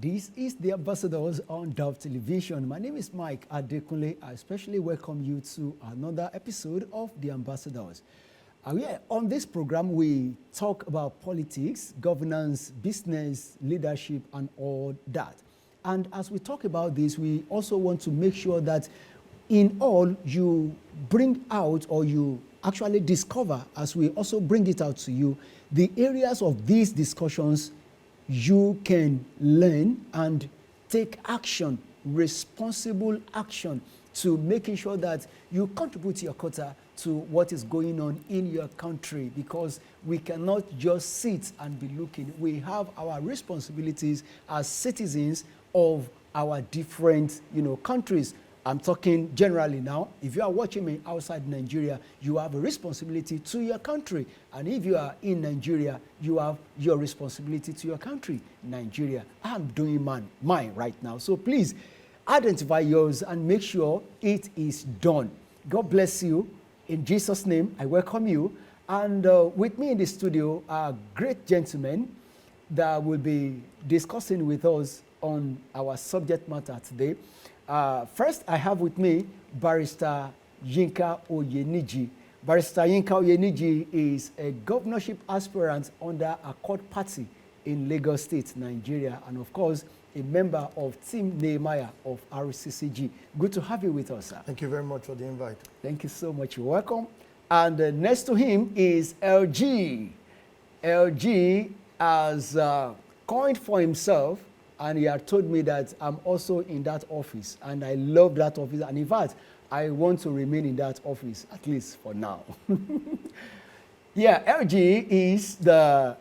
This is the Ambassadors on Dove Television. My name is Mike Adekunle. I especially welcome you to another episode of the Ambassadors. On this program, we talk about politics, governance, business, leadership, and all that. And as we talk about this, we also want to make sure that in all you bring out, or you actually discover, as we also bring it out to you, the areas of these discussions you can learn and take action, responsible action, to making sure that you contribute your quota to what is going on in your country, because we cannot just sit and be looking. We have our responsibilities as citizens of our different, countries. I'm talking generally now. If you are watching me outside Nigeria, you have a responsibility to your country. And if you are in Nigeria, you have your responsibility to your country, Nigeria. I'm doing mine right now. So please identify yours and make sure it is done. God bless you. In Jesus' name, I welcome you. And with me in the studio are great gentlemen that will be discussing with us on our subject matter today. First, I have with me Barrister Yinka Oyeniji. Barrister Yinka Oyeniji is a governorship aspirant under Accord Party in Lagos State, Nigeria, and of course, a member of Team Nehemiah of RCCG. Good to have you with us, sir. Thank you very much for the invite. Thank you so much. You're welcome. And next to him is LG. LG has coined for himself, and he had told me that I'm also in that office, and I love that office. And in fact, I want to remain in that office, at least for now. Yeah, LG is the,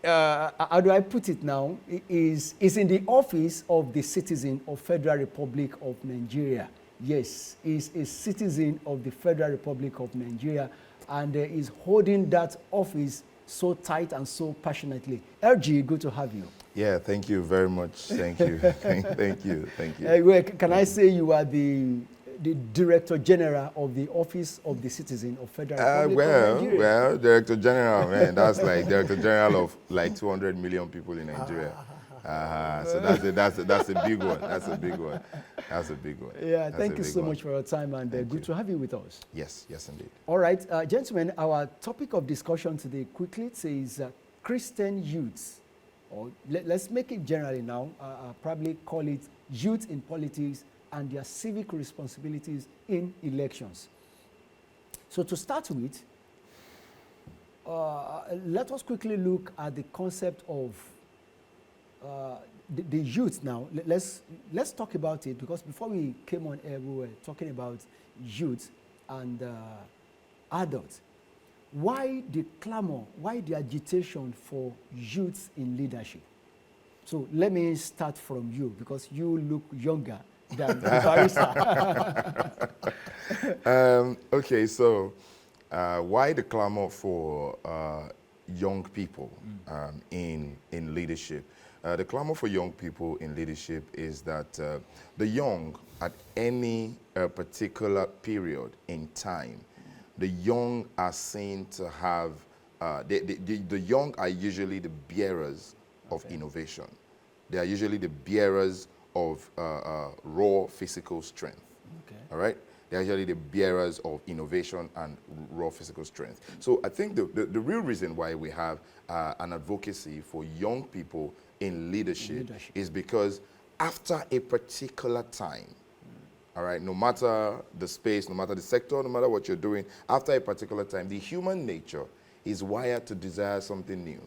how do I put it now? Is in the office of the citizen of Federal Republic of Nigeria. Yes, is a citizen of the Federal Republic of Nigeria, and is holding that office so tight and so passionately. LG, good to have you. Yeah, thank you very much. Thank you. Thank you. Can I say you are the Director General of the Office of the Citizen of Federal Republic of Nigeria? Well, Director General, man, that's like Director General of like 200 million people in Nigeria. So that's a big one. That's a big one. That's a big one. Yeah, thank you so much for your time, and good to have you with us. Yes, indeed. All right, gentlemen, our topic of discussion today quickly says Christian youths, or let's make it generally now, probably call it youth in politics and their civic responsibilities in elections. So to start with, let us quickly look at the concept of the youth now. Let's talk about it, because before we came on air, we were talking about youth and adults. Why the clamor, why the agitation for youth in leadership? So let me start from you, because you look younger than the barrister. Okay, so why the clamor for young people in leadership? The clamor for young people in leadership is that the young, at any particular period in time, the young are seen to have, the young are usually the bearers of innovation. They are usually the bearers of raw physical strength. Okay. All right? They're usually the bearers of innovation and raw physical strength. So I think the real reason why we have an advocacy for young people in leadership is because after a particular time, all right, no matter the space, no matter the sector, no matter what you're doing, after a particular time, the human nature is wired to desire something new,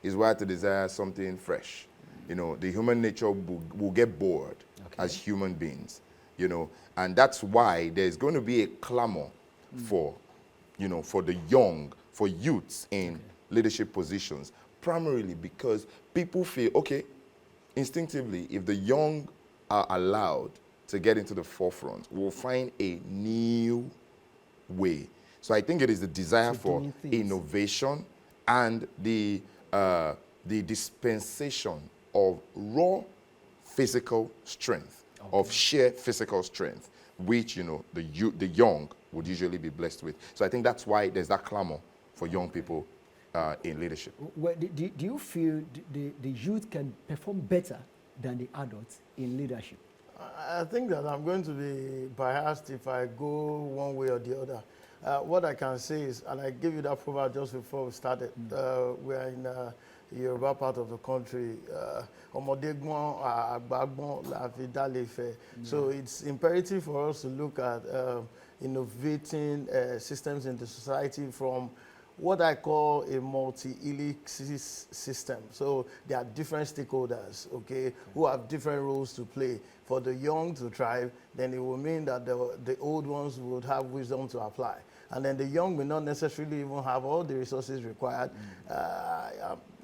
is wired to desire something fresh. The human nature will get bored as human beings, and that's why there's going to be a clamor for, for the young, for youths in leadership positions, primarily because people feel, okay, instinctively, if the young are allowed to get into the forefront, we'll find a new way. So I think it is the desire for innovation and the dispensation of raw physical strength, of sheer physical strength, which the young would usually be blessed with. So I think that's why there's that clamor for young people in leadership. Well, do you feel the youth can perform better than the adults in leadership? I think that I'm going to be biased if I go one way or the other. What I can say is, and I gave you that proverb just before we started, we are in the Yoruba part of the country. Ọmọdé gbọ́n, àgbà gbọ́n la fi dá lè fẹ̀. So it's imperative for us to look at innovating systems in the society from what I call a multi-helix system. So there are different stakeholders, okay, who have different roles to play. For the young to thrive, then it will mean that the old ones would have wisdom to apply. And then the young will not necessarily even have all the resources required.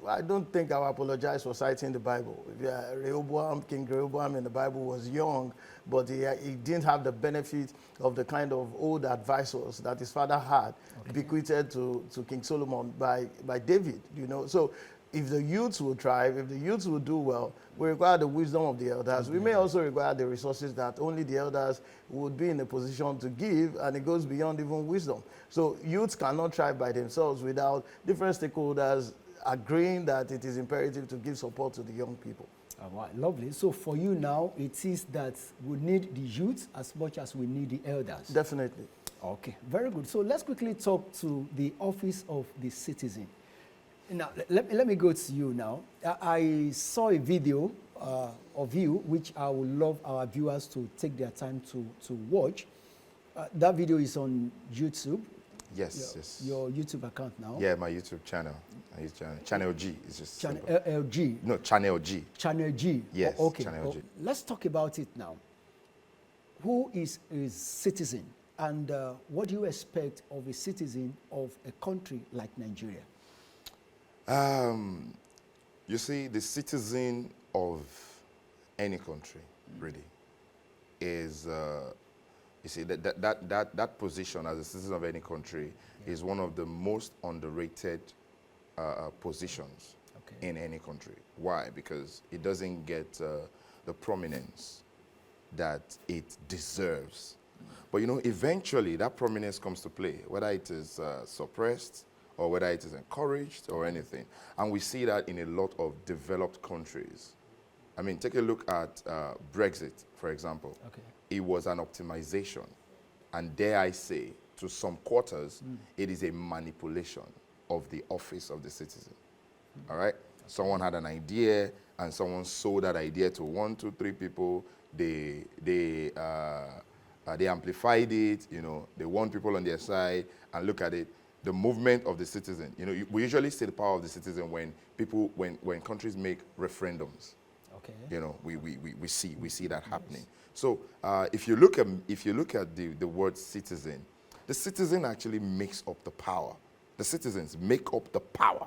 I don't think I will apologize for citing the Bible. Rehoboam, King Rehoboam in the Bible was young, but he didn't have the benefit of the kind of old advisors that his father had bequeathed to King Solomon by David, you know. So if the youths will thrive, if the youths will do well, we require the wisdom of the elders. We may also require the resources that only the elders would be in a position to give, and it goes beyond even wisdom. So youths cannot thrive by themselves without different stakeholders agreeing that it is imperative to give support to the young people. All right, lovely. So for you now, it is that we need the youth as much as we need the elders. Definitely. Okay, very good. So let's quickly talk to the office of the citizen. Now, let me go to you now. I saw a video of you, which I would love our viewers to take their time to watch. That video is on YouTube. Yes, yes. Your YouTube account now? Yeah, my YouTube channel. Channel G is just Channel simple. LG. No, Channel G. Channel G. Yes, Oh, okay. Channel G. Let's talk about it now. Who is a citizen, and what do you expect of a citizen of a country like Nigeria? You see, the citizen of any country, really, is, you see, that position as a citizen of any country is one of the most underrated positions in any country. Why? Because it doesn't get the prominence that it deserves. But, you know, eventually that prominence comes to play, whether it is suppressed or whether it is encouraged or anything. And we see that in a lot of developed countries. I mean, take a look at Brexit, for example. Okay. It was an optimization. And dare I say, to some quarters, it is a manipulation of the office of the citizen. All right? Someone had an idea, and someone sold that idea to 1, 2, 3 people. They amplified it, you know, they want people on their side, and look at it. The movement of the citizen. You know, we usually see the power of the citizen when countries make referendums. Okay. You know, we see that happening. So if you look at the word citizen, the citizen actually makes up the power. The citizens make up the power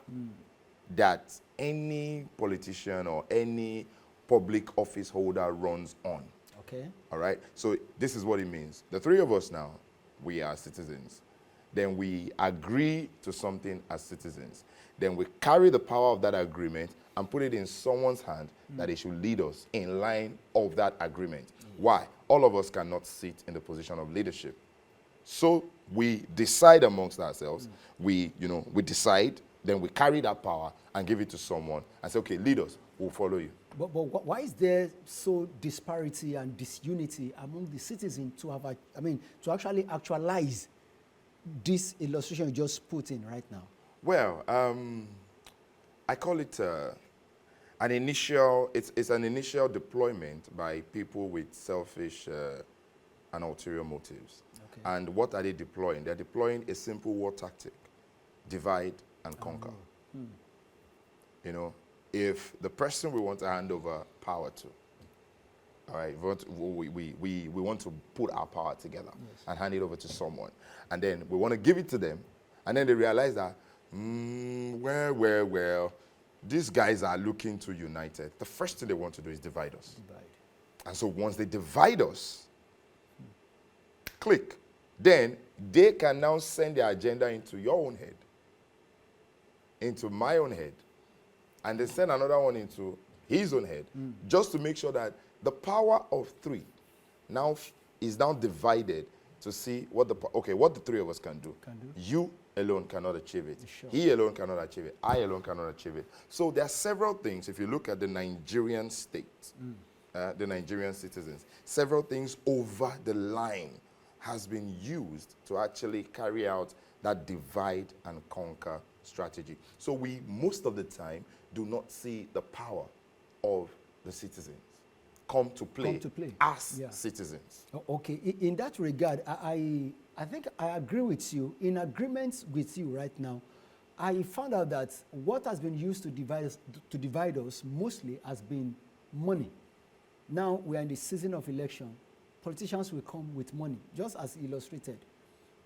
that any politician or any public office holder runs on. Okay. All right. So this is what it means. The three of us now, we are citizens. Then we agree to something as citizens. Then we carry the power of that agreement and put it in someone's hand that it should lead us in line of that agreement. Why? All of us cannot sit in the position of leadership. So we decide amongst ourselves. We decide, then we carry that power and give it to someone and say, okay, lead us, we'll follow you. But why is there so disparity and disunity among the citizens to have, to actually actualize this illustration you just put in right now? Well, I call it an initial deployment by people with selfish and ulterior motives. Okay. And what are they deploying? They're deploying a simple war tactic: divide and conquer. You know, if the person we want to hand over power to, all right, we want to put our power together and hand it over to someone. And then we want to give it to them. And then they realize that, well, these guys are looking to unite it. The first thing they want to do is divide us. And so once they divide us, click, then they can now send their agenda into your own head, into my own head, and they send another one into his own head, just to make sure that the power of three now is now divided to see what the three of us can do. You alone cannot achieve it. Sure. He alone cannot achieve it. I alone cannot achieve it. So there are several things. If you look at the Nigerian state, the Nigerian citizens, several things over the line has been used to actually carry out that divide and conquer strategy. So we, most of the time, do not see the power of the citizens come to play as citizens. Okay, in that regard, I think I agree with you. In agreement with you right now, I found out that what has been used to divide us mostly has been money. Now we are in the season of election. Politicians will come with money, just as illustrated.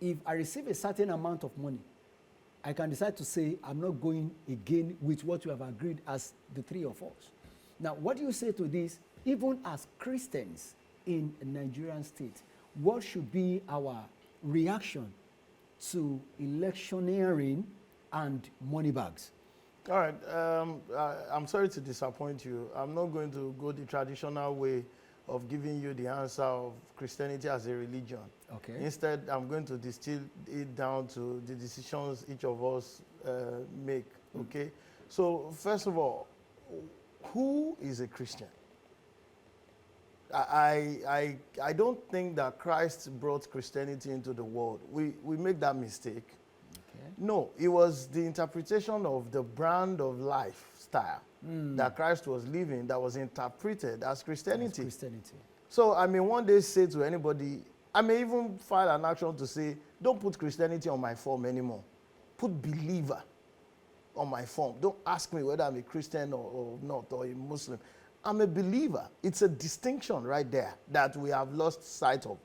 If I receive a certain amount of money, I can decide to say, I'm not going again with what we have agreed as the three of us. Now, what do you say to this, even as Christians in a Nigerian state? What should be our reaction to electioneering and money bags? All right. I'm sorry to disappoint you. I'm not going to go the traditional way of giving you the answer of Christianity as a religion. Okay. Instead, I'm going to distill it down to the decisions each of us make. Okay. So, first of all, who is a Christian? I don't think that Christ brought Christianity into the world. We make that mistake. Okay. No, it was the interpretation of the brand of lifestyle that Christ was living that was interpreted as Christianity. So, I mean, one day say to anybody, I may even file an action to say, don't put Christianity on my form anymore. Put believer on my form. Don't ask me whether I'm a Christian or not, or a Muslim. I'm a believer. It's a distinction right there that we have lost sight of.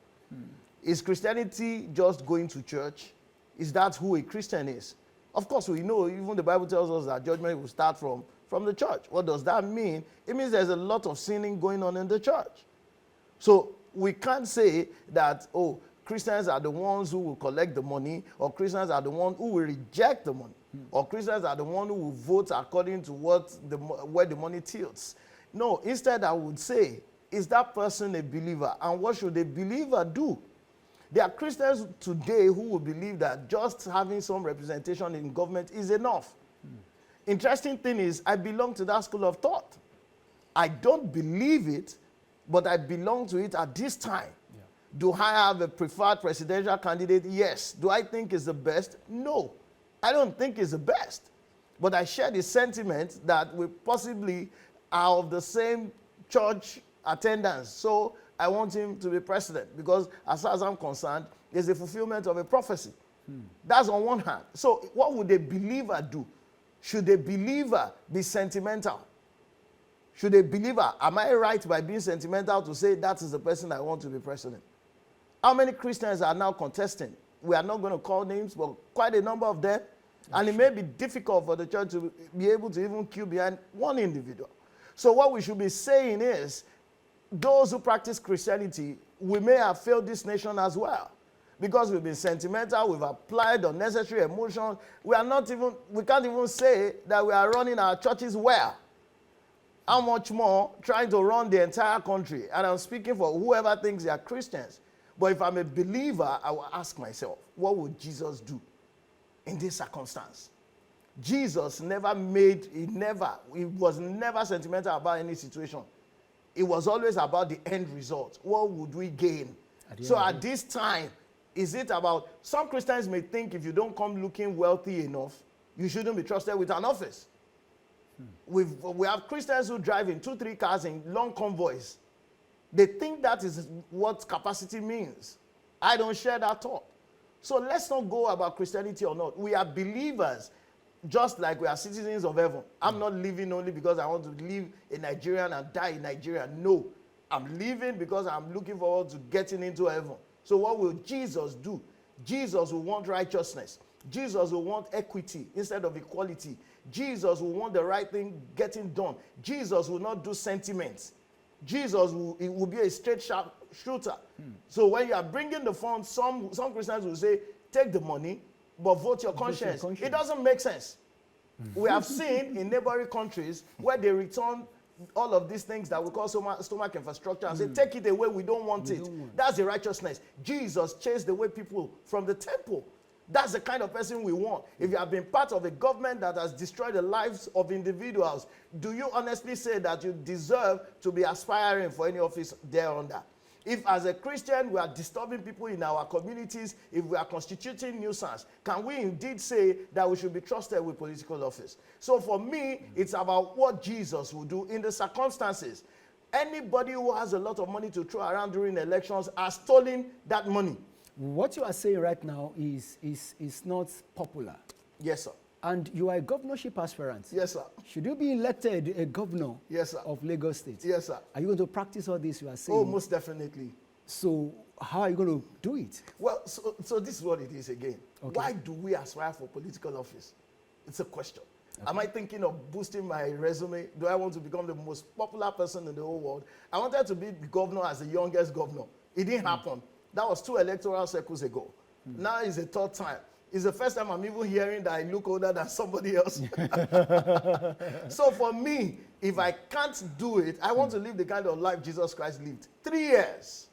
Is Christianity just going to church? Is that who a Christian is? Of course, we know, even the Bible tells us that judgment will start from the church. What does that mean? It means there's a lot of sinning going on in the church. So we can't say that, oh, Christians are the ones who will collect the money, or Christians are the ones who will reject the money, or Christians are the ones who will vote according to where the money tilts. No, instead I would say, is that person a believer? And what should a believer do? There are Christians today who will believe that just having some representation in government is enough. Interesting thing is, I belong to that school of thought. I don't believe it, but I belong to it at this time. Yeah. Do I have a preferred presidential candidate? Yes. Do I think it's the best? No. I don't think it's the best. But I share the sentiment that we possibly are of the same church attendance. So I want him to be president because as far as I'm concerned, it's a fulfillment of a prophecy. That's on one hand. So what would a believer do? Should a believer be sentimental? Should a believer, am I right by being sentimental to say that is the person I want to be president? How many Christians are now contesting? We are not going to call names, but quite a number of them. And it may be difficult for the church to be able to even queue behind one individual. So what we should be saying is, those who practice Christianity, we may have failed this nation as well. Because we've been sentimental, we've applied unnecessary emotion. We can't even say that we are running our churches well. How much more trying to run the entire country? And I'm speaking for whoever thinks they are Christians. But if I'm a believer, I will ask myself, what would Jesus do in this circumstance? Jesus he was never sentimental about any situation. It was always about the end result. What would we gain? So at this time, is it about, some Christians may think if you don't come looking wealthy enough, you shouldn't be trusted with an office. We have Christians who drive in 2-3 cars in long convoys. They think that is what capacity means. I don't share that thought. So let's not go about Christianity or not. We are believers, just like we are citizens of heaven. I'm not living only because I want to live in Nigeria and die in Nigeria. No, I'm living because I'm looking forward to getting into heaven. So what will Jesus do? Jesus will want righteousness. Jesus will want equity instead of equality. Jesus will want the right thing getting done. Jesus will not do sentiments. Jesus will be a straight shooter. So when you are bringing the funds, some Christians will say, take the money, but vote your conscience. It doesn't make sense. We have seen in neighboring countries where they return all of these things that we call stomach infrastructure and say, take it away, we don't want it. That's the righteousness. Jesus chased away people from the temple That's the kind of person we want. If you have been part of a government that has destroyed the lives of individuals, do you honestly say that you deserve to be aspiring for any office thereunder? If as a Christian we are disturbing people in our communities, if we are constituting nuisance, can we indeed say that we should be trusted with political office? So for me, it's about what Jesus will do in the circumstances. Anybody who has a lot of money to throw around during elections has stolen that money. What you are saying right now is not popular. Yes, sir. And you are a governorship aspirant. Yes, sir. Should you be elected a governor Yes, sir. of Lagos State? Yes, sir. Are you going to practice all this you are saying? Oh, most definitely. So how are you going to do it? Well, so this is what it is again. Okay. Why do we aspire for political office? It's a question. Okay. Am I thinking of boosting my resume? Do I want to become the most popular person in the whole world? I wanted to be the governor as the youngest governor. It didn't happen. That was 2 electoral cycles ago. Now it's a 3rd time. It's the first time I'm even hearing that I look older than somebody else. So for me, if I can't do it, I want to live the kind of life Jesus Christ lived. 3 years.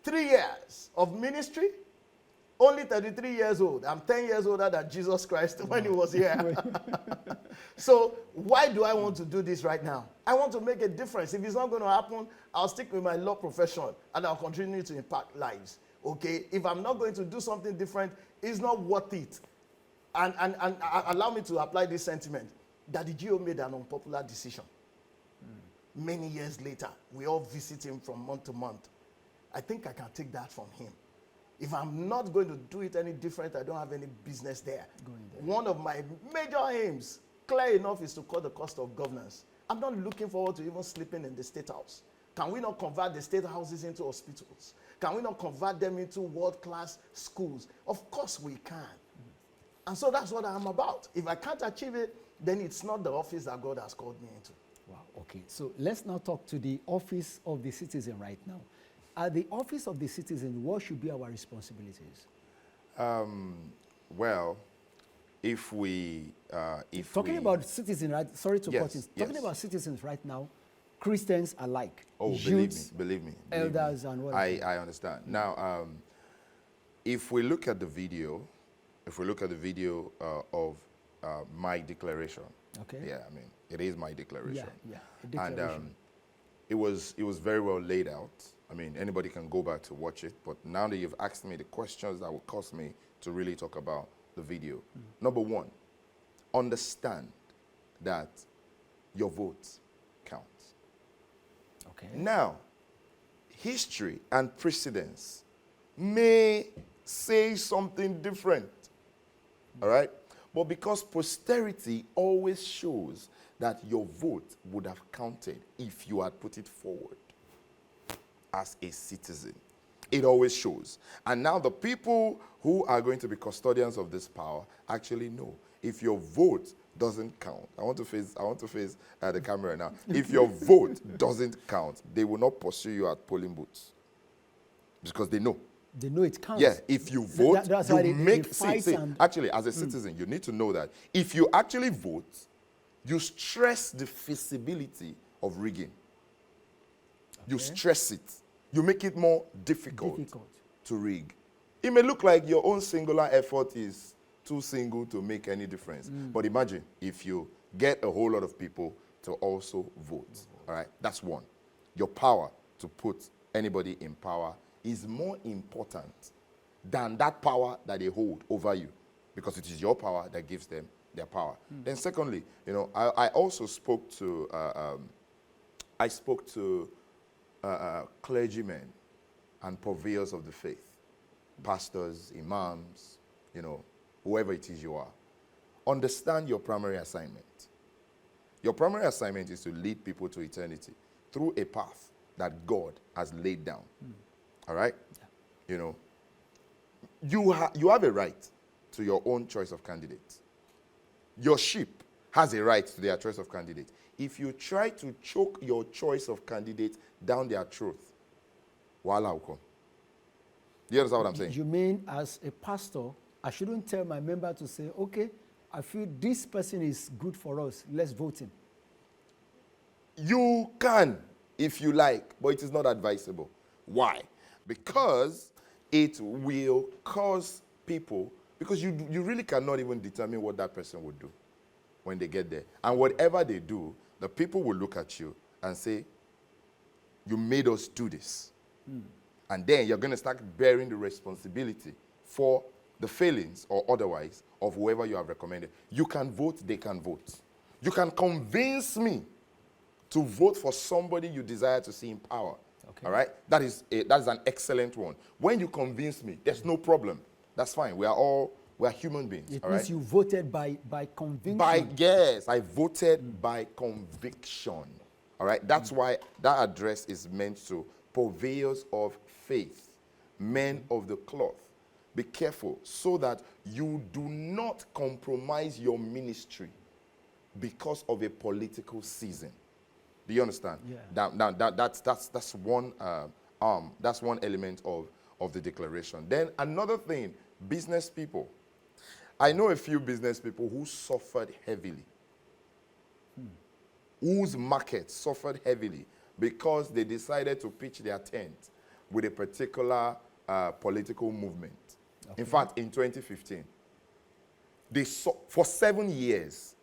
3 years of ministry. Only 33 years old. I'm 10 years older than Jesus Christ when he was here. So why do I want to do this right now? I want to make a difference. If it's not going to happen, I'll stick with my law profession and I'll continue to impact lives. Okay? If I'm not going to do something different, it's not worth it. And allow me to apply this sentiment that the GO made an unpopular decision. Many years later, we all visit him from month to month. I think I can take that from him. If I'm not going to do it any different, I don't have any business there. One of my major aims, clear enough, is to cut the cost of governance. I'm not looking forward to even sleeping in the State House. Can we not convert the state houses into hospitals? Can we not convert them into world-class schools? Of course we can. And so that's what I'm about. If I can't achieve it, then it's not the office that God has called me into. Wow, okay. So let's now talk to the office of the citizen right now. At the office of the citizen, what should be our responsibilities? Well, if talking about citizens, right? Sorry to Yes, cut in. Talking yes. about citizens right now, Christians alike. Oh, youths, believe me. elders and what? I understand. Now, if we look at the video, of my declaration. Okay. Yeah, I mean, it is my declaration. Yeah, a declaration. And it was very well laid out. I mean, anybody can go back to watch it. But now that you've asked me the questions that will cause me to really talk about the video. Number one, understand that your vote counts. Okay. Now, history and precedence may say something different, all right? But because posterity always shows that your vote would have counted if you had put it forward as a citizen. It always shows. And now the people who are going to be custodians of this power actually know if your vote doesn't count. I want to face the camera now. If your vote doesn't count, they will not pursue you at polling booths because they know. They know it counts. Yeah, if you vote, that's why you they make fight see, and actually, as a citizen, you need to know that if you actually vote, you stress the feasibility of rigging. You stress it. You make it more difficult to rig. It may look like your own singular effort is too single to make any difference. But imagine if you get a whole lot of people to also vote. All right, that's one. Your power to put anybody in power is more important than that power that they hold over you, because it is your power that gives them their power. Then secondly, you know, I also spoke to clergymen and purveyors of the faith, pastors, imams, you know, whoever it is you are. Understand your primary assignment. Your primary assignment is to lead people to eternity through a path that God has laid down. All right? Yeah. You know, you have a right to your own choice of candidate. Your sheep has a right to their choice of candidate. If you try to choke your choice of candidate down their throat, voila will come. Do you understand what I'm saying? You mean as a pastor, I shouldn't tell my member to say, okay, I feel this person is good for us, let's vote him. You can, if you like, but it is not advisable. Why? Because it will cause people, because you really cannot even determine what that person would do when they get there. And whatever they do, the people will look at you and say, you made us do this. And then you're going to start bearing the responsibility for the failings or otherwise of whoever you have recommended. You can vote, they can vote. You can convince me to vote for somebody you desire to see in power. Okay. All right? That is an excellent one. When you convince me, there's no problem. That's fine. We are human beings. It all means right? you voted by conviction. Yes, I voted by conviction. All right? That's why that address is meant to purveyors of faith, men of the cloth. Be careful so that you do not compromise your ministry because of a political season. Do you understand? Yeah. That's one element of the declaration. Then another thing, business people. I know a few business people who suffered heavily, whose market suffered heavily because they decided to pitch their tent with a particular political movement. Okay. In fact, in 2015, for 7 years,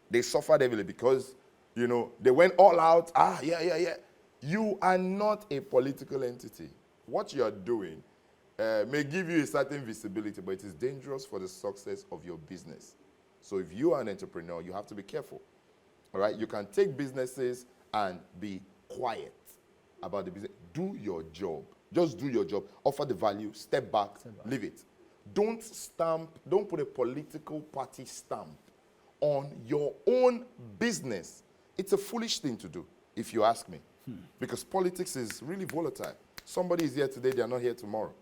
they suffered heavily because, they went all out. Yeah. You are not a political entity. What you are doing may give you a certain visibility, but it is dangerous for the success of your business. So if you are an entrepreneur, you have to be careful. All right? You can take businesses and be quiet about the business. Do your job. Just do your job. Offer the value. Step back. Leave it. Don't put a political party stamp on your own business. It's a foolish thing to do, if you ask me. Because politics is really volatile. Somebody is here today, they are not here tomorrow.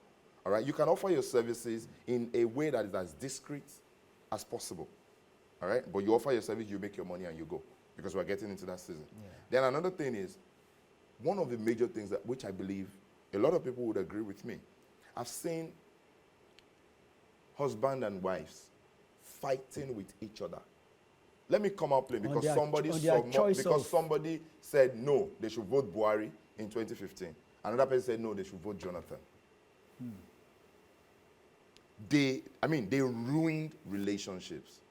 All right? You can offer your services in a way that is as discreet as possible. All right? But you offer your service, you make your money, and you go. Because we're getting into that season. Yeah. Then another thing is, one of the major things which I believe a lot of people would agree with me. I've seen husband and wives fighting with each other. Let me come out plain because somebody said no, they should vote Buhari in 2015. Another person said no, they should vote Jonathan. They ruined relationships.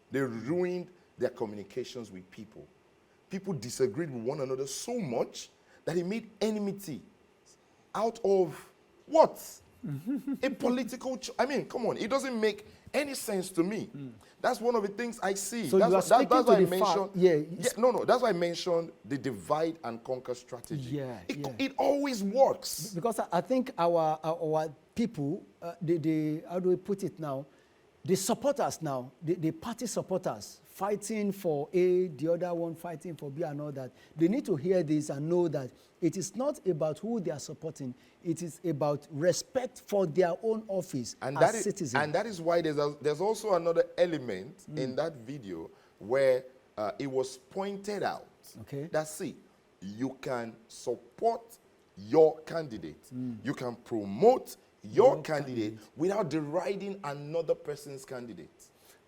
They ruined their communications with people. People disagreed with one another so much that it made enmity out of what? A political, come on, it doesn't make any sense to me. That's one of the things I see. So that's why I mentioned. That's why I mentioned the divide and conquer strategy. It always works. Because I think our people, how do we put it now? The supporters now, the party supporters, fighting for A, the other one fighting for B and all that. They need to hear this and know that it is not about who they are supporting. It is about respect for their own office as citizens. And that is why there's also another element in that video where it was pointed out that, see, you can support your candidate. You can promote your candidate without deriding another person's candidate.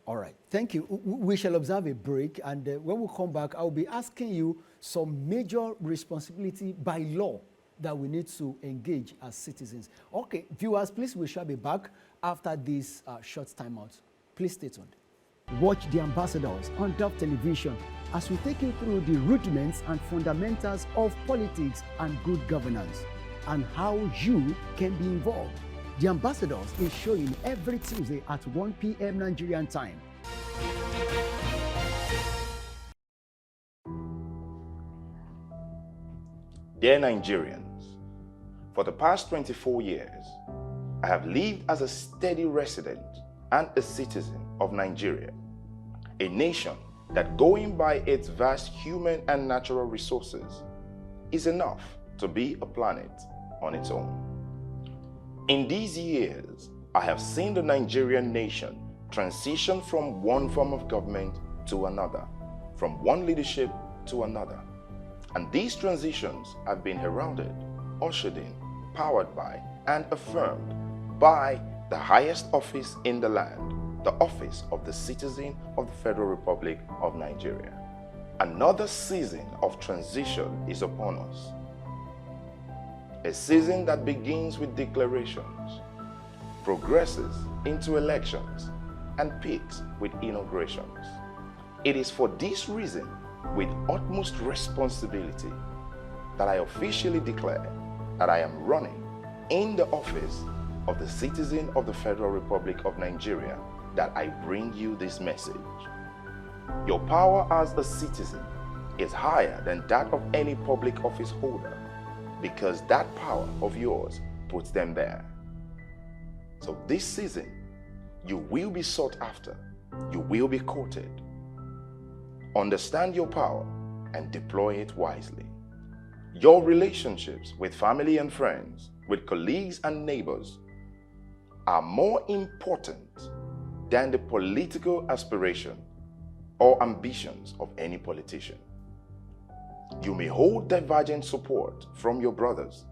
All right. Thank you. We shall observe a break, and when we come back, I'll be asking you some major responsibility by law that we need to engage as citizens. Okay, viewers, please, we shall be back after this short timeout. Please stay tuned. Watch The Ambassadors on Dove Television as we take you through the rudiments and fundamentals of politics and good governance, and how you can be involved. The Ambassadors is showing every Tuesday at 1 p.m. Nigerian time. Dear Nigerians, for the past 24 years, I have lived as a steady resident and a citizen of Nigeria, a nation that, going by its vast human and natural resources, is enough to be a planet on its own. In these years, I have seen the Nigerian nation transition from one form of government to another, from one leadership to another. And these transitions have been heralded, ushered in, powered by, and affirmed by the highest office in the land, the office of the citizen of the Federal Republic of Nigeria. Another season of transition is upon us. A season that begins with declarations, progresses into elections and peaks with inaugurations. It is for this reason, with utmost responsibility, that I officially declare that I am running in the office of the citizen of the Federal Republic of Nigeria, that I bring you this message. Your power as a citizen is higher than that of any public office holder, because that power of yours puts them there. So this season, you will be sought after, you will be courted. Understand your power and deploy it wisely. Your relationships with family and friends, with colleagues and neighbors, are more important than the political aspiration or ambitions of any politician. You may hold divergent support from your brothers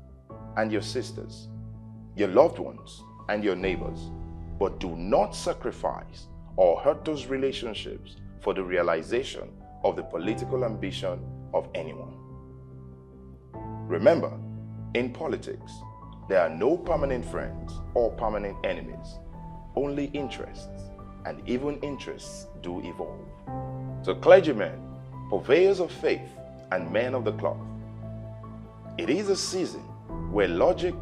and your sisters, your loved ones and your neighbors, but do not sacrifice or hurt those relationships for the realization of the political ambition of anyone. Remember, in politics, there are no permanent friends or permanent enemies, only interests, and even interests do evolve. So clergymen, purveyors of faith, and men of the cloth, it is a season where logic,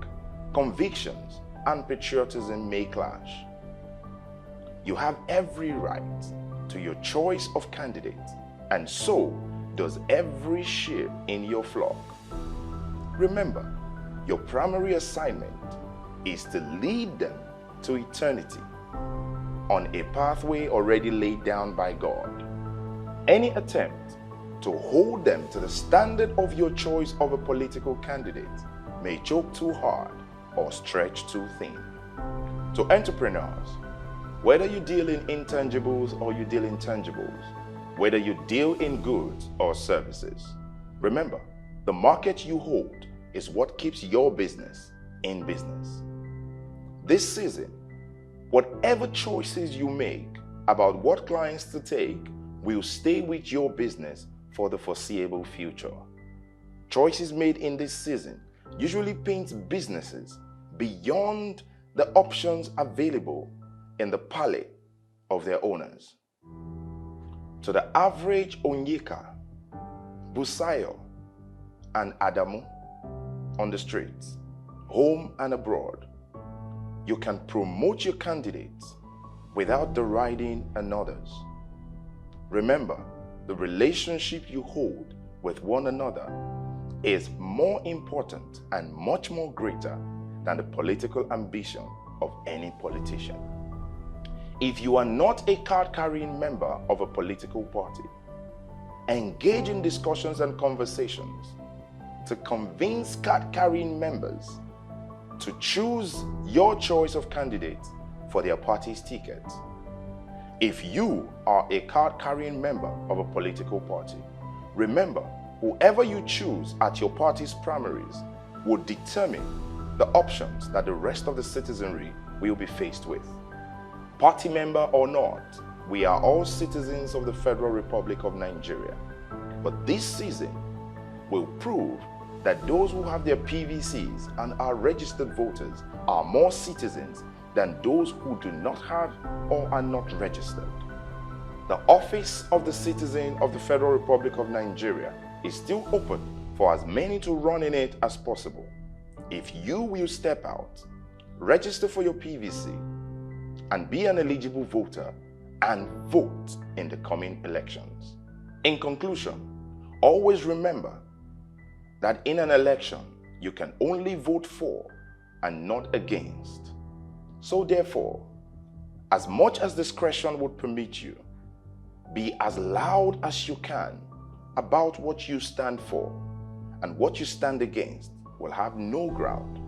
convictions, and patriotism may clash. You have every right to your choice of candidate, and so does every sheep in your flock. Remember, your primary assignment is to lead them to eternity on a pathway already laid down by God. Any attempt to hold them to the standard of your choice of a political candidate may choke too hard or stretch too thin. To entrepreneurs, whether you deal in intangibles or you deal in tangibles, whether you deal in goods or services, remember, the market you hold is what keeps your business in business. This season, whatever choices you make about what clients to take will stay with your business for the foreseeable future. Choices made in this season usually paint businesses beyond the options available in the palette of their owners. To the average Onyeka, Busayo, and Adamu on the streets, home and abroad, you can promote your candidates without deriding another's. Remember, the relationship you hold with one another is more important and much more greater than the political ambition of any politician. If you are not a card-carrying member of a political party, engage in discussions and conversations to convince card-carrying members to choose your choice of candidates for their party's ticket. If you are a card-carrying member of a political party, remember, whoever you choose at your party's primaries will determine the options that the rest of the citizenry will be faced with. Party member or not, we are all citizens of the Federal Republic of Nigeria. But this season will prove that those who have their PVCs and are registered voters are more citizens than those who do not have or are not registered. The office of the citizen of the Federal Republic of Nigeria is still open for as many to run in it as possible. If you will step out, register for your PVC, and be an eligible voter and vote in the coming elections. In conclusion, always remember that in an election, you can only vote for and not against. So therefore, as much as discretion would permit you, be as loud as you can about what you stand for, and what you stand against will have no ground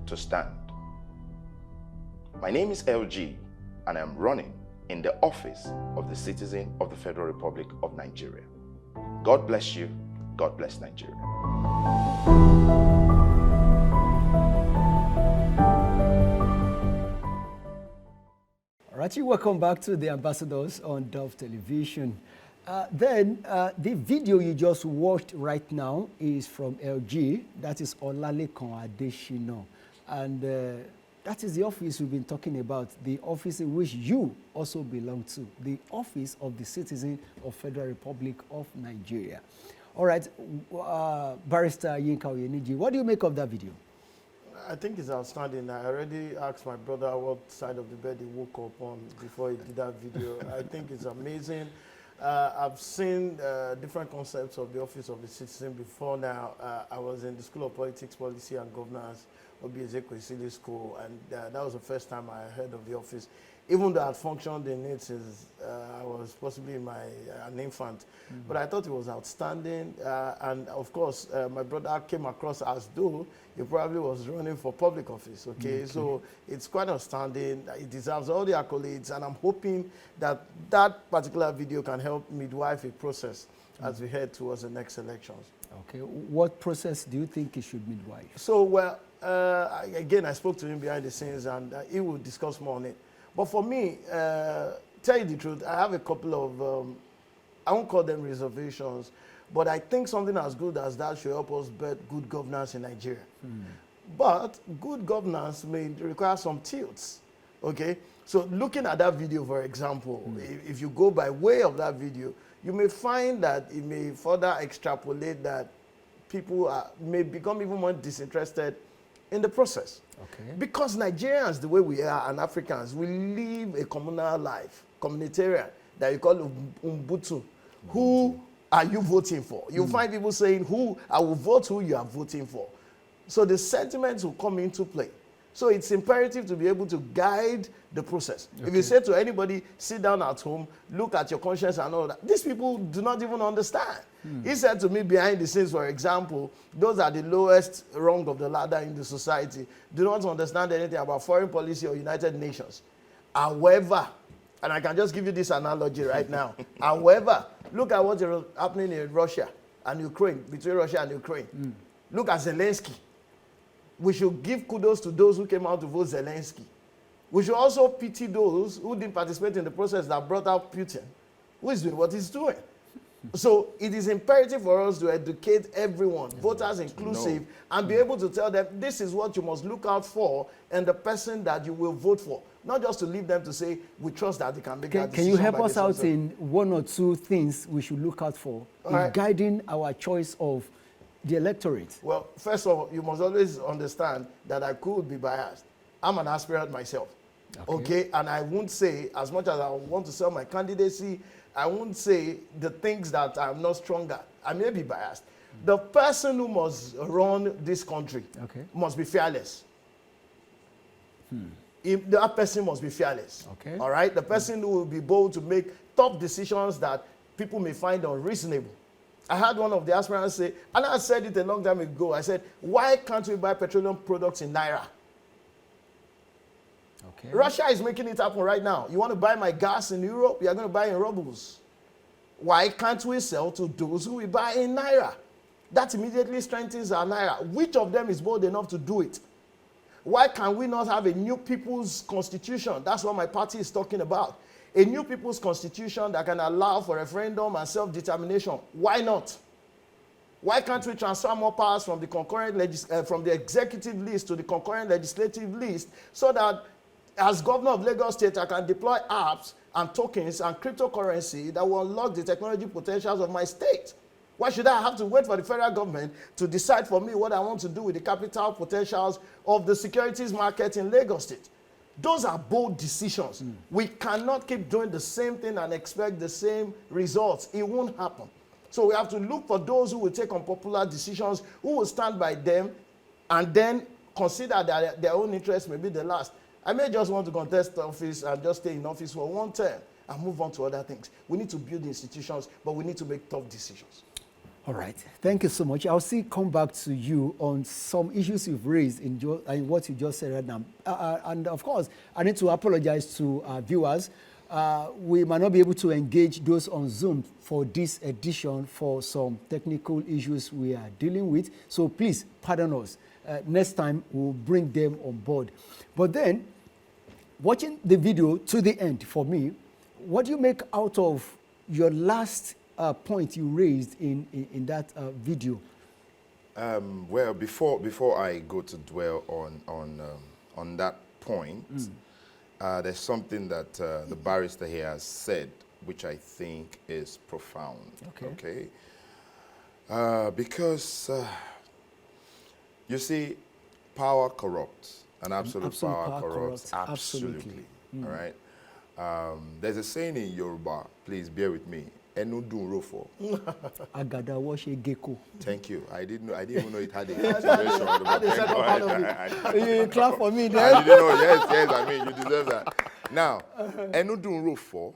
to stand. My name is LG, and I'm running in the office of the citizen of the Federal Republic of Nigeria. God bless you. God bless Nigeria. All right, welcome back to the Ambassadors on Dove Television. The video you just watched right now is from LG. That is Olalekan Adeshina. And That is the office we've been talking about, the office in which you also belong to, the office of the citizen of Federal Republic of Nigeria. All right, Barrister Yinka Oyeniji, what do you make of that video? I think it's outstanding. I already asked my brother what side of the bed he woke up on before he did that video. I think it's amazing. I've seen different concepts of the Office of the Citizen before now. I was in the School of Politics, Policy and Governance, Obiezekwe School, and that was the first time I heard of the office. Even though I functioned in it since I was possibly an infant. But I thought it was outstanding. And of course, my brother came across as though he probably was running for public office, okay? So it's quite outstanding. It deserves all the accolades. And I'm hoping that that particular video can help midwife a process as we head towards the next elections. Okay, what process do you think he should midwife? So, well, again, I spoke to him behind the scenes, and he will discuss more on it. But for me, tell you the truth, I have a couple of, I won't call them reservations, but I think something as good as that should help us build good governance in Nigeria. But good governance may require some tilts, okay? So looking at that video, for example, if you go by way of that video, you may find that it may further extrapolate that people may become even more disinterested in the process. Okay. Because Nigerians, the way we are, and Africans, we live a communal life, communitarian, that you call Ubuntu. Who are you voting for? You'll find people saying, I will vote who you are voting for. So the sentiments will come into play. So it's imperative to be able to guide the process. Okay. If you say to anybody, sit down at home, look at your conscience and all that, these people do not even understand. He said to me behind the scenes, for example, those are the lowest rung of the ladder in the society, do not understand anything about foreign policy or United Nations. However, and I can just give you this analogy right now. However, look at what is happening in Russia and Ukraine, between Russia and Ukraine. Look at Zelensky. We should give kudos to those who came out to vote Zelensky. We should also pity those who didn't participate in the process that brought out Putin, who is doing what he's doing. So it is imperative for us to educate everyone, voters inclusive, and be able to tell them this is what you must look out for and the person that you will vote for. Not just to leave them to say, we trust that they can make that decision. Can you help us out in one or two things we should look out for in guiding our choice of the electorate? Well, first of all, you must always understand that I could be biased. I'm an aspirant myself. Okay? And I won't say, as much as I want to sell my candidacy, I won't say the things that I'm not strong at. I may be biased. The person who must run this country must be fearless. That person must be fearless. All right? The person who will be bold to make tough decisions that people may find unreasonable. I had one of the aspirants say, and I said it a long time ago, I said, why can't we buy petroleum products in Naira? Russia is making it happen right now. You want to buy my gas in Europe? You're going to buy in rubles. Why can't we sell to those who we buy in Naira? That immediately strengthens our Naira. Which of them is bold enough to do it? Why can we not have a new people's constitution? That's what my party is talking about. A new people's constitution that can allow for referendum and self-determination. Why not? Why can't we transfer more powers from the from the executive list to the concurrent legislative list so that as governor of Lagos State, I can deploy apps and tokens and cryptocurrency that will unlock the technology potentials of my state? Why should I have to wait for the federal government to decide for me what I want to do with the capital potentials of the securities market in Lagos State? Those are bold decisions. We cannot keep doing the same thing and expect the same results. It won't happen. So we have to look for those who will take unpopular decisions, who will stand by them, and then consider that their own interest may be the last. I may just want to contest office and just stay in office for one term and move on to other things. We need to build institutions, but we need to make tough decisions. All right. Thank you so much. I'll still come back to you on some issues you've raised in what you just said right now. And of course, I need to apologize to our viewers. We might not be able to engage those on Zoom for this edition for some technical issues we are dealing with. So please pardon us. Next time, we'll bring them on board. But then, watching the video to the end for me, what do you make out of your last point you raised in that video? Well, before I go to dwell on that point, there's something that the barrister here has said, which I think is profound. Okay. Because you see, power corrupts, and absolute power corrupts absolutely. All right. There's a saying in Yoruba. Please bear with me. Enu dun rofo. Agada washe gecko. Thank you. I didn't even know it had a situation. You clap for me I then. didn't know. Yes. I mean, you deserve that. Now, enu dun rofo.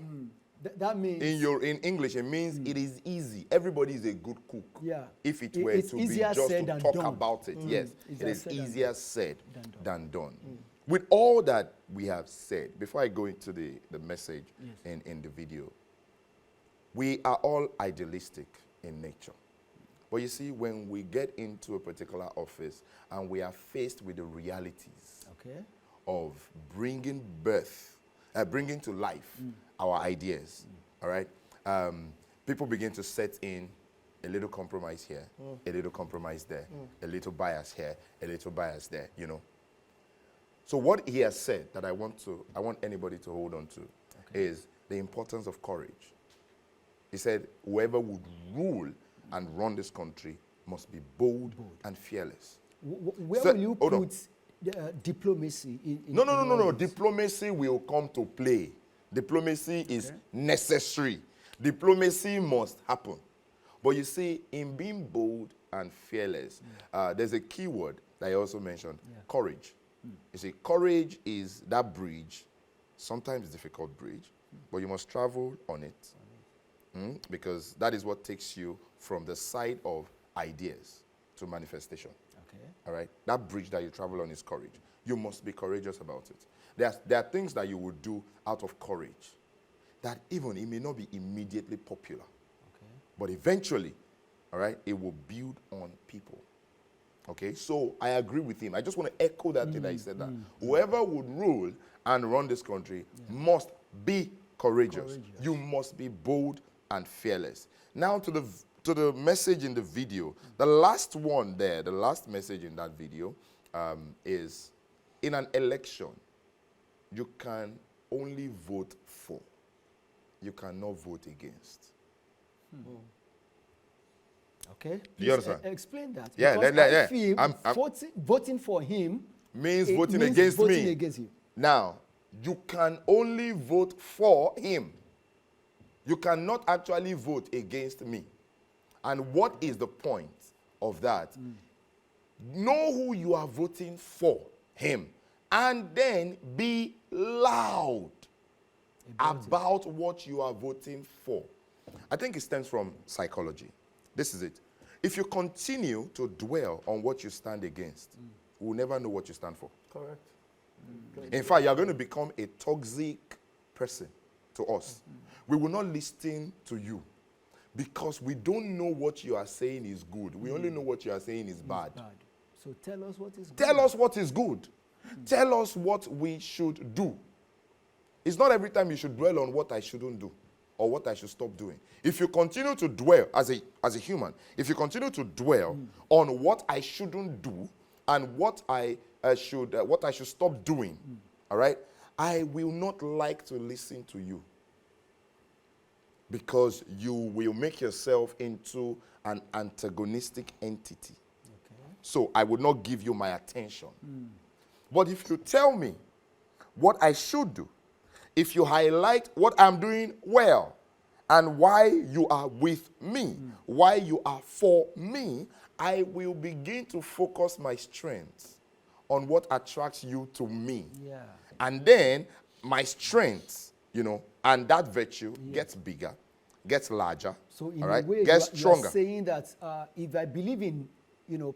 That means In English, it means it is easy. Everybody is a good cook. Yeah. If it were to be just to talk about it, yes, it is easier said than done. With all that we have said, before I go into the message in the video, we are all idealistic in nature. But you see, when we get into a particular office and we are faced with the realities of bringing to life our ideas, all right? People begin to set in a little compromise here, a little compromise there, a little bias here, a little bias there, you know. So what he has said that I want anybody to hold on to is the importance of courage. He said, whoever would rule and run this country must be bold. and fearless. Where will you put diplomacy in No. Diplomacy will come to play. Diplomacy is necessary. Diplomacy must happen. But you see, in being bold and fearless, there's a key word that I also mentioned, courage. You see, courage is that bridge, sometimes difficult bridge, but you must travel on it. Because that is what takes you from the side of ideas to manifestation. All right? That bridge that you travel on is courage. You must be courageous about it. There are things that you would do out of courage that even it may not be immediately popular. But eventually, all right, it will build on people. Okay? So I agree with him. I just want to echo that thing that he said that whoever would rule and run this country must be courageous. You must be bold and fearless. Now to the message in the video. The last one there, the last message in that video is, in an election, you can only vote for. You cannot vote against. Okay. Do you understand? Explain that. Yeah, Because I feel voting for him means voting against me. Against you. Now, you can only vote for him. You cannot actually vote against me. And what is the point of that? Know who you are voting for, him, and then be loud about what you are voting for. I think it stems from psychology. This is it. If you continue to dwell on what you stand against, you will never know what you stand for. Correct. In fact, you are going to become a toxic person to us. We will not listen to you because we don't know what you are saying is good. We only know what you are saying is bad. So tell us what is good. Tell us what is good. Tell us what we should do. It's not every time you should dwell on what I shouldn't do or what I should stop doing. If you continue to dwell as a human, if you continue to dwell on what I shouldn't do and what I should stop doing, all right, I will not like to listen to you because you will make yourself into an antagonistic entity. So I would not give you my attention. But if you tell me what I should do, if you highlight what I'm doing well and why you are with me, why you are for me, I will begin to focus my strengths on what attracts you to me. And then my strengths, you know, and that virtue gets bigger, gets larger, so in all right, a way, gets stronger. You are saying that if I believe in,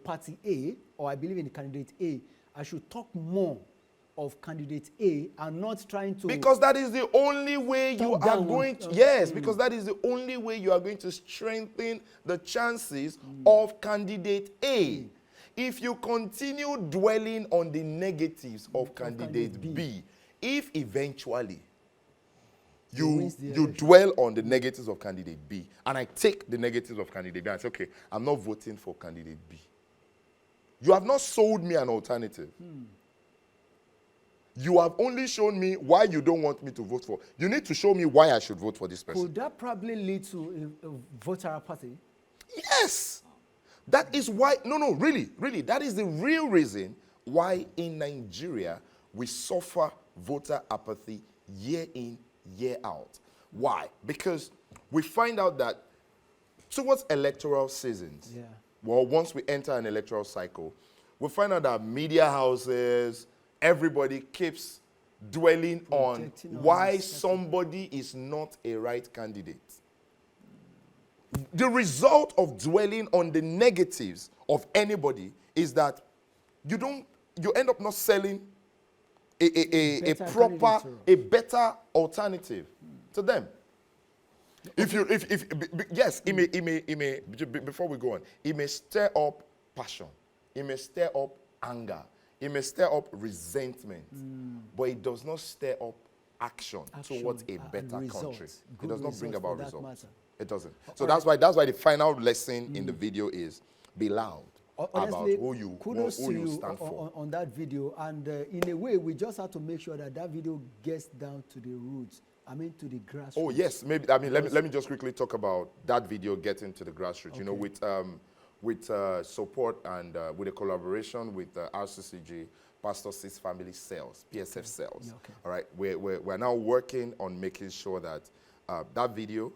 party A, or I believe in candidate A, I should talk more of candidate A and not trying to... Because that is the only way you are going to... Yes, because that is the only way you are going to strengthen the chances of candidate A. If you continue dwelling on the negatives of candidate B, if eventually you dwell on the negatives of candidate B, and I take the negatives of candidate B and say, okay, I'm not voting for candidate B. You have not sold me an alternative. You have only shown me why you don't want me to vote for. You need to show me why I should vote for this person. Could that probably lead to a voter apathy? Yes. That is why, really, that is the real reason why in Nigeria we suffer voter apathy year in, year out. Why? Because we find out that towards electoral seasons, well, once we enter an electoral cycle, we find out that media houses, everybody keeps dwelling on why somebody is not a right candidate. The result of dwelling on the negatives of anybody is that you end up not selling a better alternative to them. Yes, it may, before we go on, it may stir up passion, it may stir up anger, it may stir up resentment, but it does not stir up action towards a better country. It does not bring about results. It doesn't. So that's why the final lesson in the video is be loud. Honestly, about who you stand for. On that video, and in a way, we just have to make sure that video gets down to the roots. I mean, to the grassroots. Oh yes, maybe. I mean, let me just quickly talk about that video getting to the grassroots. Okay. You know, with support and with a collaboration with RCCG, Pastor Sis Family Cells, PSF Cells. Okay. All right, we're now working on making sure that that video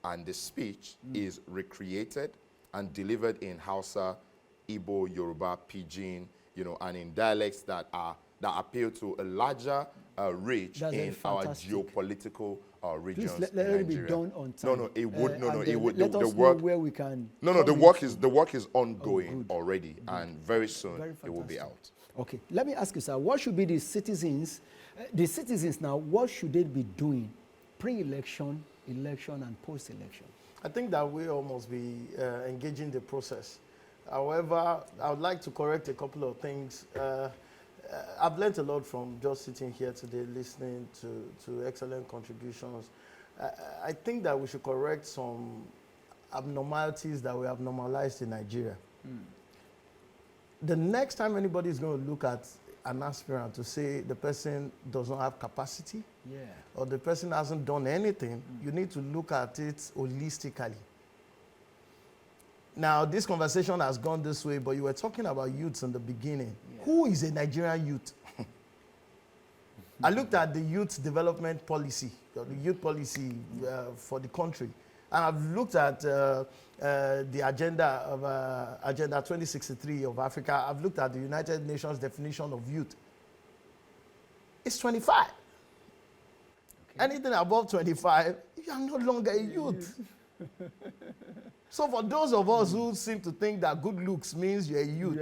and the speech is recreated and delivered in Hausa, Igbo, Yoruba, Pidgin, you know, and in dialects that appeal to a larger reach in our geopolitical regions. Please let it be done on time. No, it would. It would. Let us know where we can. No, the work is ongoing already, and very soon it will be out. Okay, let me ask you, sir. What should be the citizens now? What should they be doing, pre-election, election, and post-election? I think that we all must be engaging the process. However, I would like to correct a couple of things. I've learned a lot from just sitting here today, listening to excellent contributions. I think that we should correct some abnormalities that we have normalized in Nigeria. The next time anybody is going to look at an aspirant to say the person does not have capacity, or the person hasn't done anything, you need to look at it holistically. Now, this conversation has gone this way, but you were talking about youths in the beginning. Who is a Nigerian youth? I looked at the youth development policy, the youth policy for the country, and I've looked at the agenda of Agenda 2063 of Africa. I've looked at the United Nations definition of youth. It's 25. Okay. Anything above 25, you are no longer a youth. So for those of us who seem to think that good looks means you're a youth,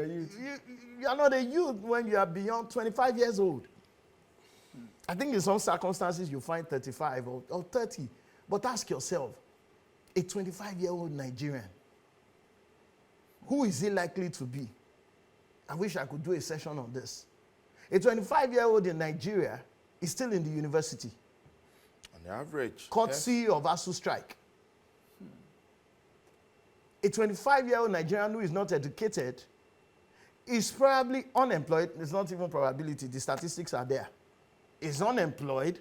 you are not a youth when you are beyond 25 years old. I think in some circumstances you find 35 or 30. But ask yourself, a 25-year-old Nigerian, who is he likely to be? I wish I could do a session on this. A 25-year-old in Nigeria is still in the university. On average. Courtesy of ASU strike. A 25-year-old Nigerian who is not educated is probably unemployed. It's not even probability. The statistics are there. Is unemployed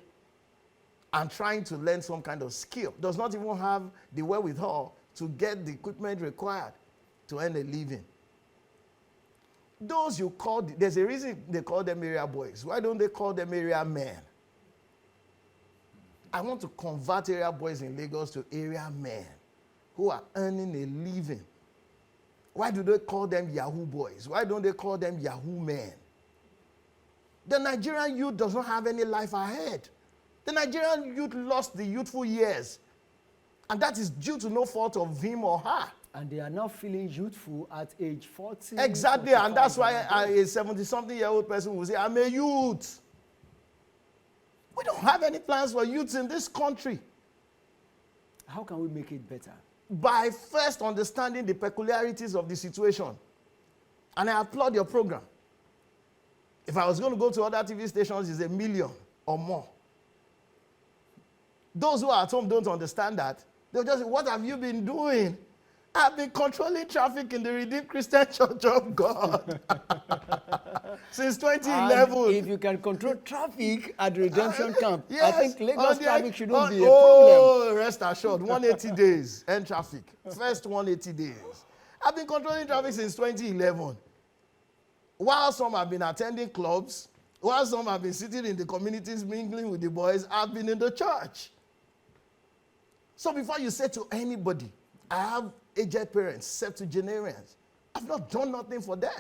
and trying to learn some kind of skill. Does not even have the wherewithal to get the equipment required to earn a living. Those you call, there's a reason they call them area boys. Why don't they call them area men? I want to convert area boys in Lagos to area men who are earning a living. Why do they call them Yahoo boys? Why don't they call them Yahoo men? The Nigerian youth does not have any life ahead. The Nigerian youth lost the youthful years. And that is due to no fault of him or her. And they are now feeling youthful at age 40. Exactly, and that's why a 70-something-year-old person will say, I'm a youth. We don't have any plans for youths in this country. How can we make it better? By first understanding the peculiarities of the situation. And I applaud your program. If I was going to go to other TV stations, it's 1 million or more. Those who are at home don't understand that. They'll just say, what have you been doing? I've been controlling traffic in the Redeemed Christian Church of God since 2011. And if you can control traffic at the redemption camp, Yes, I think Lagos traffic shouldn't be a problem. Oh, rest assured, 180 days, end traffic. First 180 days. I've been controlling traffic since 2011. While some have been attending clubs, while some have been sitting in the communities mingling with the boys, I've been in the church. So before you say to anybody, I have aged parents, septuagenarians, I've not done nothing for them.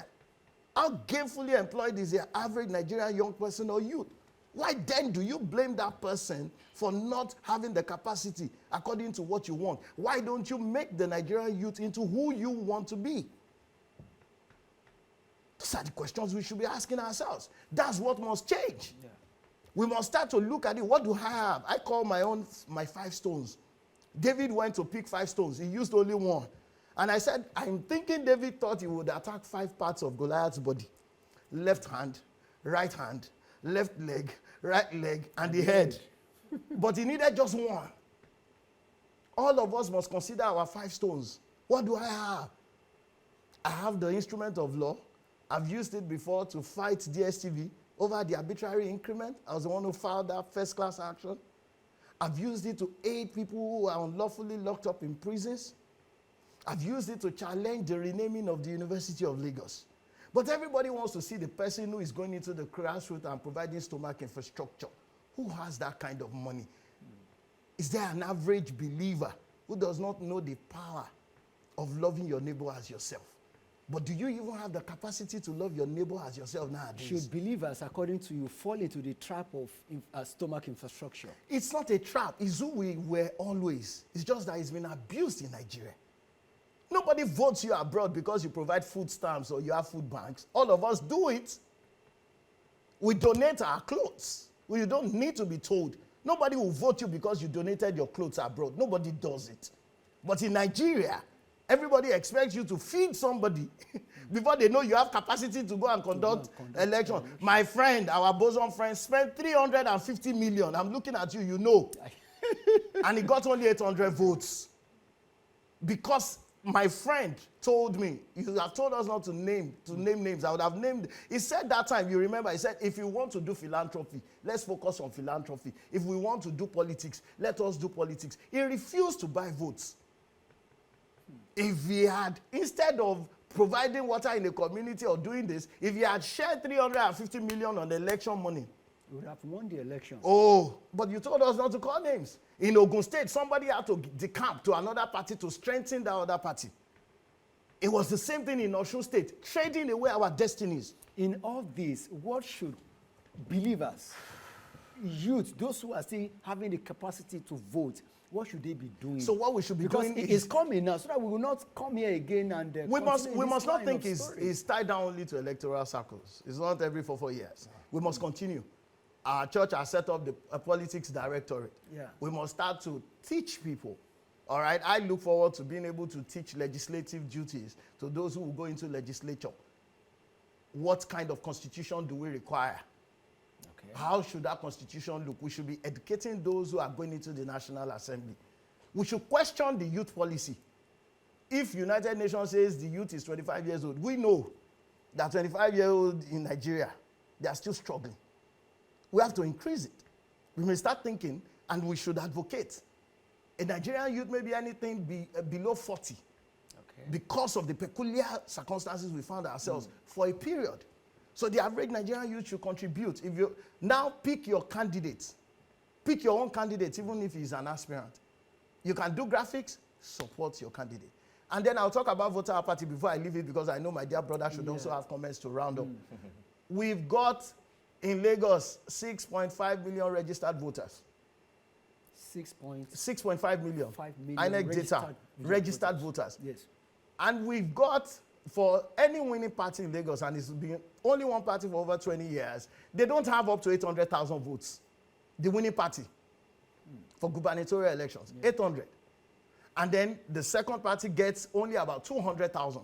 How gainfully employed is the average Nigerian young person or youth? Why then do you blame that person for not having the capacity according to what you want? Why don't you make the Nigerian youth into who you want to be? Those are the questions we should be asking ourselves. That's what must change. Yeah. We must start to look at it. What do I have? I call my 5 stones. David went to pick 5 stones. He used only one. And I said, I'm thinking David thought he would attack 5 parts of Goliath's body. Left hand, right hand, left leg, right leg, and the head. But he needed just one. All of us must consider our 5 stones. What do I have? I have the instrument of law. I've used it before to fight DSTV over the arbitrary increment. I was the one who filed that first-class action. I've used it to aid people who are unlawfully locked up in prisons. I've used it to challenge the renaming of the University of Lagos. But everybody wants to see the person who is going into the grassroots and providing stomach infrastructure. Who has that kind of money? Is there an average believer who does not know the power of loving your neighbor as yourself? But do you even have the capacity to love your neighbor as yourself nowadays? Should believers, according to you, fall into the trap of stomach infrastructure? It's not a trap. It's who we were always. It's just that it's been abused in Nigeria. Nobody votes you abroad because you provide food stamps or you have food banks. All of us do it. We donate our clothes. You don't need to be told. Nobody will vote you because you donated your clothes abroad. Nobody does it. But in Nigeria, everybody expects you to feed somebody before they know you have capacity to go and conduct election. My friend, our bosom friend, spent 350 million. I'm looking at you, you know. And he got only 800 votes. Because my friend told me, you have told us not to name names. I would have named. He said that time, you remember, he said, if you want to do philanthropy, let's focus on philanthropy. If we want to do politics, let us do politics. He refused to buy votes. If he had, instead of providing water in the community or doing this, if he had shared 350 million on the election money, we would have won the election. Oh, but you told us not to call names. In Ogun State, somebody had to decamp to another party to strengthen the other party. It was the same thing in Osun State, trading away our destinies. In all this, what should believers, youth, those who are still having the capacity to vote, what should they be doing? So what we should be doing is... It's coming now, so that we will not come here again and... we must not think it's tied down only to electoral circles. It's not every 4 years. We must continue. Our church has set up the politics directorate. Yeah. We must start to teach people. All right? I look forward to being able to teach legislative duties to those who will go into legislature. What kind of constitution do we require? Okay. How should that constitution look? We should be educating those who are going into the National Assembly. We should question the youth policy. If United Nations says the youth is 25 years old, we know that 25-year-old in Nigeria, they are still struggling. We have to increase it. We may start thinking, and we should advocate. A Nigerian youth may be anything below 40 because of the peculiar circumstances we found ourselves for a period. So the average Nigerian youth should contribute. If you now pick your candidate, pick your own candidate, even if he's an aspirant. You can do graphics, support your candidate. And then I'll talk about voter apathy before I leave it, because I know my dear brother should also have comments to round up. We've got in Lagos 6.5 million registered voters. 6.5 million. 5 million INEC data, registered voters. Yes. And we've got, for any winning party in Lagos, and it's been only one party for over 20 years, they don't have up to 800,000 votes. The winning party for gubernatorial elections, 800. And then the second party gets only about 200,000.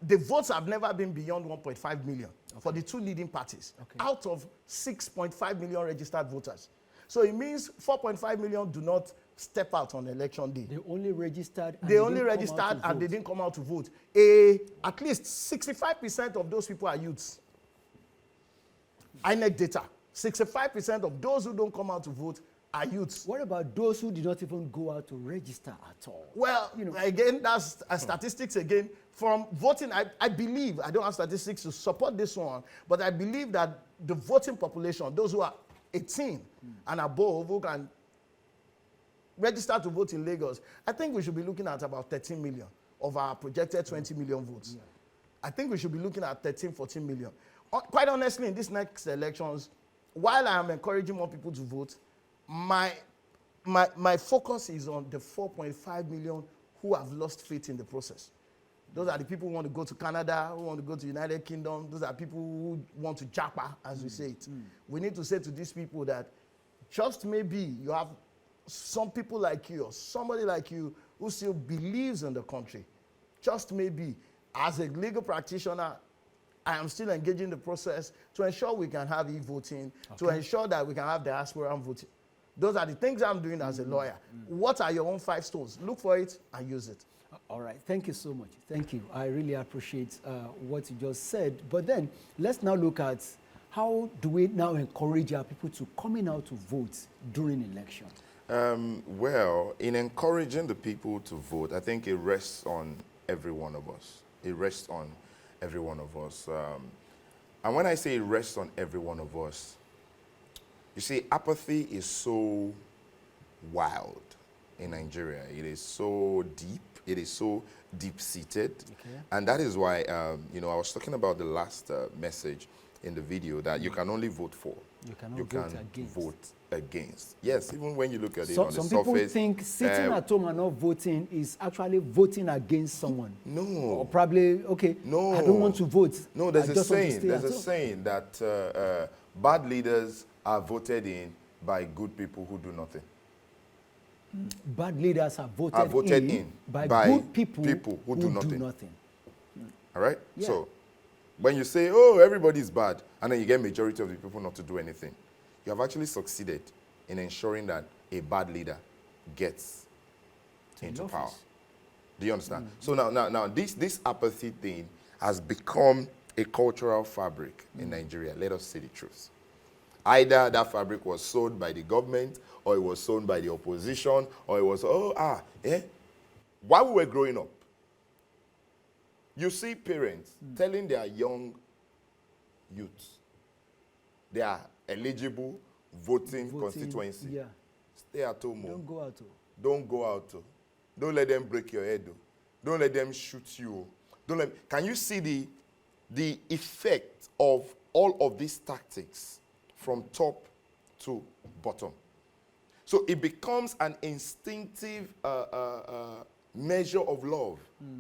The votes have never been beyond 1.5 million for the two leading parties, out of 6.5 million registered voters. So it means 4.5 million do not step out on election day. They only registered. And They only didn't come out registered to and they vote. didn't come out to vote. At least 65% of those people are youths. INEC data. 65% of those who don't come out to vote are youths. What about those who did not even go out to register at all? Well, You know. again, that's statistics again. From voting, I believe, I don't have statistics to support this one, but I believe that the voting population, those who are 18 and above, who can register to vote in Lagos, I think we should be looking at about 13 million of our projected 20 million votes. Yeah. I think we should be looking at 13, 14 million. Quite honestly, in these next elections, while I am encouraging more people to vote, my focus is on the 4.5 million who have lost faith in the process. Those are the people who want to go to Canada, who want to go to United Kingdom. Those are people who want to japa, as we say it. We need to say to these people that just maybe you have some people like you or somebody like you who still believes in the country. Just maybe, as a legal practitioner, I am still engaging the process to ensure we can have e-voting, to ensure that we can have diaspora voting. Those are the things I'm doing as a lawyer. What are your own 5 stones? Look for it and use it. All right. Thank you so much. Thank you. I really appreciate what you just said. But then let's now look at how do we now encourage our people to coming out to vote during election? Well, in encouraging the people to vote, I think it rests on every one of us. It rests on every one of us. And when I say it rests on every one of us, you see, apathy is so wild in Nigeria. It is so deep. It is so deep-seated. Okay. And that is why, I was talking about the last message in the video that you can only vote for. You cannot You vote can against. vote against. Yes, even when you look at it So, on the some surface. people think sitting at home and not voting is actually voting against someone. No. Or probably, okay, No. I don't want to vote. No, there's I a just want to saying. stay There's at a home. saying that bad leaders are voted in by good people who do nothing. Bad leaders are voted, in by by good people, who do nothing. All right? Yeah. So when you say, oh, everybody's bad, and then you get majority of the people not to do anything, you have actually succeeded in ensuring that a bad leader gets into office. power. Do you understand? So now this apathy thing has become a cultural fabric in Nigeria. Let us say the truth. Either that fabric was sold by the government, or it was sold by the opposition, or it was, While we were growing up, you see parents telling their young youths they are eligible voting constituency. Yeah. Stay at home. Don't go out. Don't go out. Don't let them break your head. Don't let them shoot you. Can you see the effect of all of these tactics from top to bottom? So it becomes an instinctive measure of love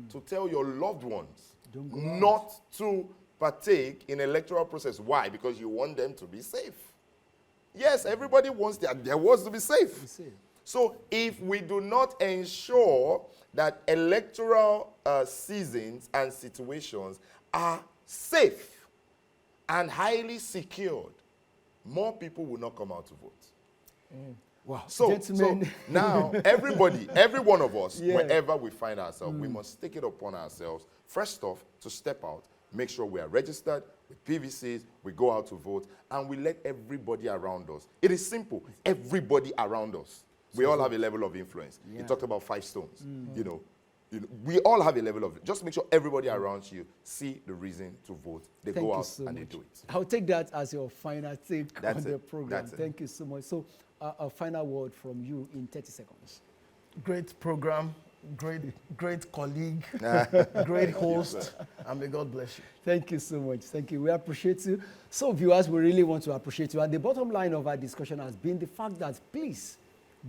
to tell your loved ones Don't go not to partake in electoral process. Why? Because you want them to be safe. Yes, everybody wants their wards to be safe. So if we do not ensure that electoral seasons and situations are safe and highly secured, more people will not come out to vote. Wow. So Gentlemen. now, every one of us, Yeah. wherever we find ourselves, we must take it upon ourselves, first off, to step out, make sure we are registered with PVCs, we go out to vote, and we let everybody around us. It is simple. Everybody around us. We all have a level of influence. Yeah. You talked about 5 stones. You know, we all have a level of, just make sure everybody around you see the reason to vote. They Thank go you out so and much. they do it. I'll take that as your final take That's on the it. program. That's it. Thank you so much. So, a final word from you in 30 seconds. Great program, great colleague, great host, and may God bless you. Thank you so much. Thank you. We appreciate you. So, viewers, we really want to appreciate you. And the bottom line of our discussion has been the fact that please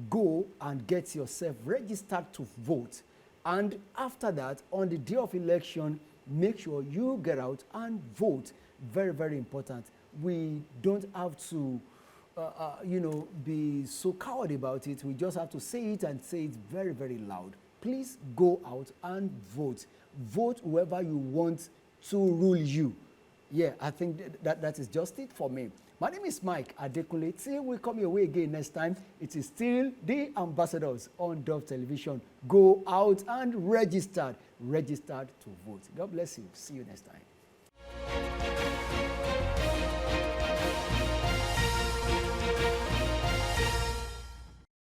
go and get yourself registered to vote. And after that, on the day of election, make sure you get out and vote. Very, very important. We don't have to be so coward about it. We just have to say it and say it very, very loud. Please go out and vote. Vote whoever you want to rule you. Yeah, I think that is just it for me. My name is Mike Adekunle. Till we come your way again next time, it is still the ambassadors on Dove Television. Go out and register to vote. God bless you. See you next time.